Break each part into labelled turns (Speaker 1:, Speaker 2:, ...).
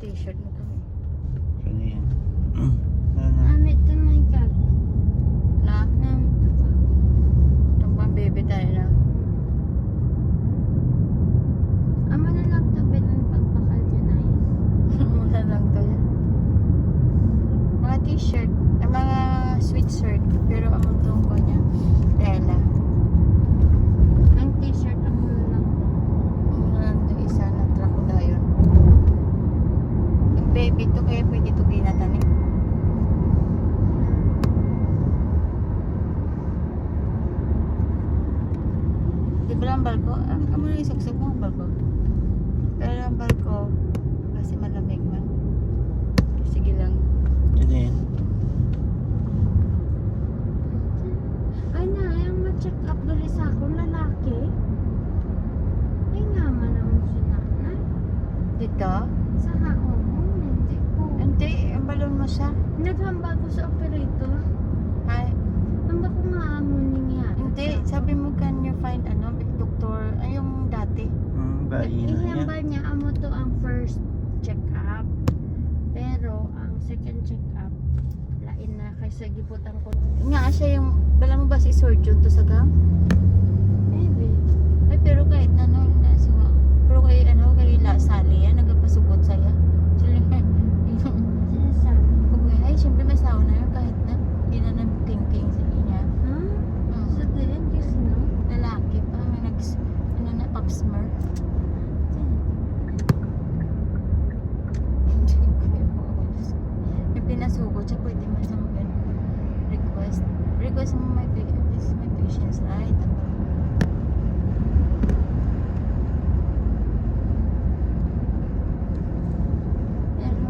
Speaker 1: t-shirt mo kami.
Speaker 2: Ano yan? Ano?
Speaker 3: Amit to my God.
Speaker 1: Na?
Speaker 3: Amit to ka.
Speaker 1: Itong pang-baby tayo na.
Speaker 3: Amo na lang to bilang pagpakal niya na yun.
Speaker 1: Muna lang to yan. Mga t-shirt. Mga sweatshirt. Pero ang itong ko niya. Tela.
Speaker 3: Ang t-shirt amo na lang to.
Speaker 1: Muna lang to isa na crocodile. Yung baby to kaya pwede to ginatanim. Di ba lang balko? Amo na isagsag mo ang balko. Pero ang balko kasi malamig man. Sige lang.
Speaker 2: Ano yan?
Speaker 3: Ay na, yung ma-check up dali sa akong lalaki. Ay nga man ang sinanay.
Speaker 1: Dito?
Speaker 3: Sa haon mo, hindi ko.
Speaker 1: Hindi, ang balon mo siya.
Speaker 3: Naghambal ko sa operator.
Speaker 1: Ay,
Speaker 3: Hamba ko maamon niya.
Speaker 1: hindi. Sabi mo can you find doktor, ay yung dati.
Speaker 2: Bayi na yan.
Speaker 3: Ihambal niya amo to ang first check-up. Pero ang second check-up, lain na kaysa gibutan ko.
Speaker 1: Nga siya yung, bala mo ba si surgeon to sa gam?
Speaker 3: Maybe.
Speaker 1: Ay, pero kahit na no, pero kay Sally yan, nagpasugot saya. Sila
Speaker 3: Sinasabi.
Speaker 1: ay, syempre may sawa na yun kahit na, hindi na nag-king sa niya.
Speaker 3: Ha? Sa din, kasi no?
Speaker 1: Lalaki pa, may pap smear. May pinasugot siya, pwede man sa mga request mo this is my patient's right.
Speaker 3: Pero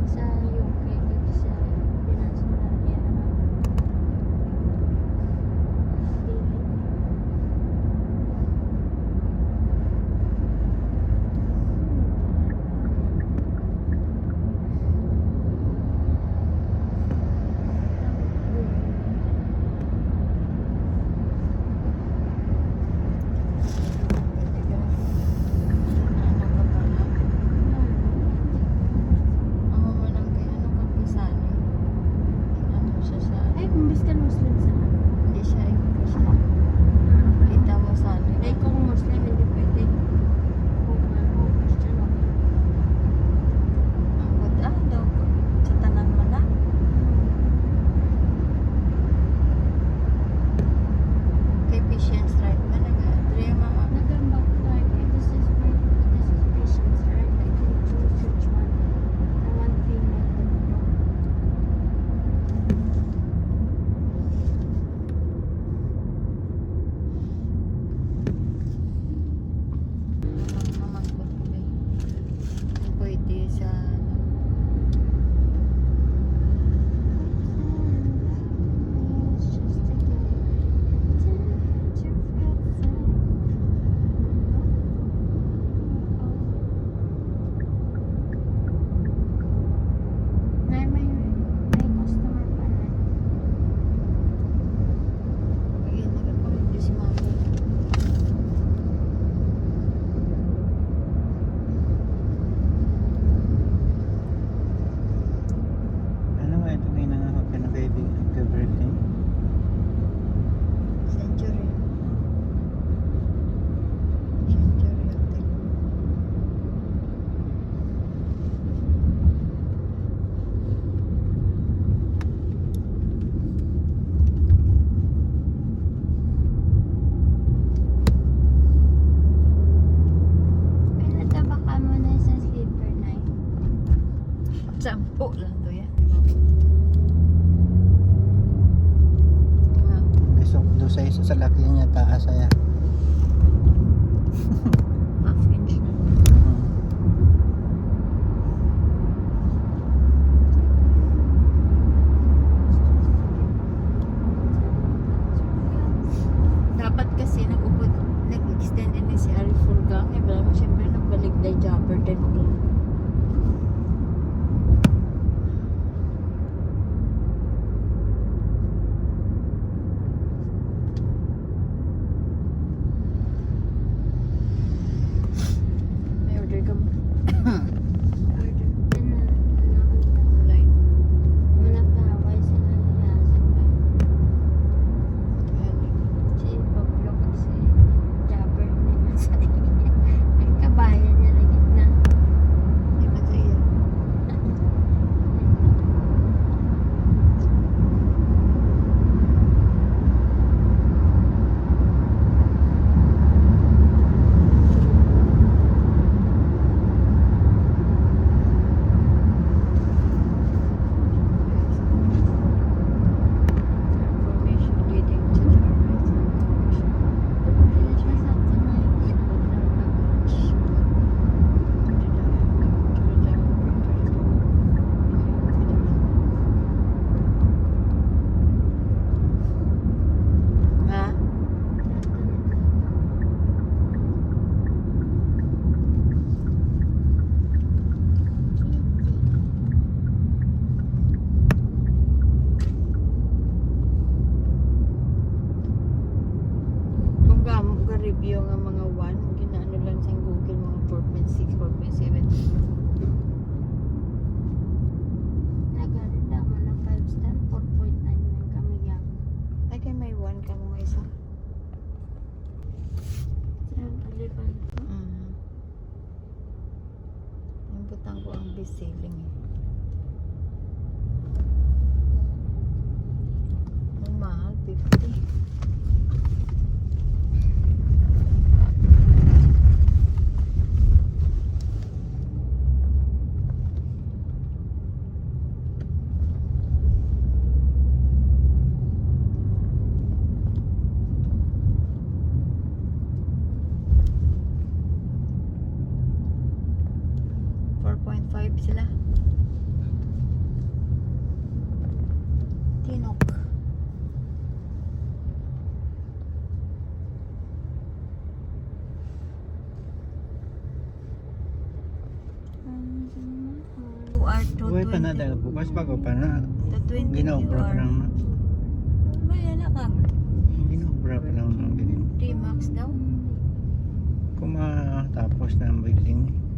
Speaker 3: sa UK, dito sa Pinas na yan. Ay, kumbis ka Muslim sa ay kung Muslim, hindi pwede. Kung ano, Christian, okay. Nagambak like, this is patient's right. I can choose which one. I want female.
Speaker 1: Pwede sa
Speaker 3: May customer pa na.
Speaker 1: ayun, nagpapamigyo si mama.
Speaker 2: Ano nga ito ngayon nanganap ka ng baby birthday?
Speaker 1: Century. Century Hotel.
Speaker 3: Pero tabaka mo na sa sleeper na yun.
Speaker 1: Sampo lang to yan.
Speaker 2: Gusto do sa isa sa laki niya taas ay.
Speaker 1: Half inch na. Dapat kasi nag-extend din si Ari Fulgang. Eh, bala mo siyempre nagbalik na jumper 10 o'clock. isa.
Speaker 3: Yung alipan ko.
Speaker 1: Yung butang ko ang bisiling eh. Ang mahal, 50. Sila. Tinok. You are
Speaker 2: Buhay pa na dahil bukas bago pa na.
Speaker 1: 220
Speaker 2: Ginobra pa lang na.
Speaker 1: Maya na kang.
Speaker 2: Ginobra pa lang ng ganyan.
Speaker 1: 3 max daw.
Speaker 2: Kung matapos na ang building.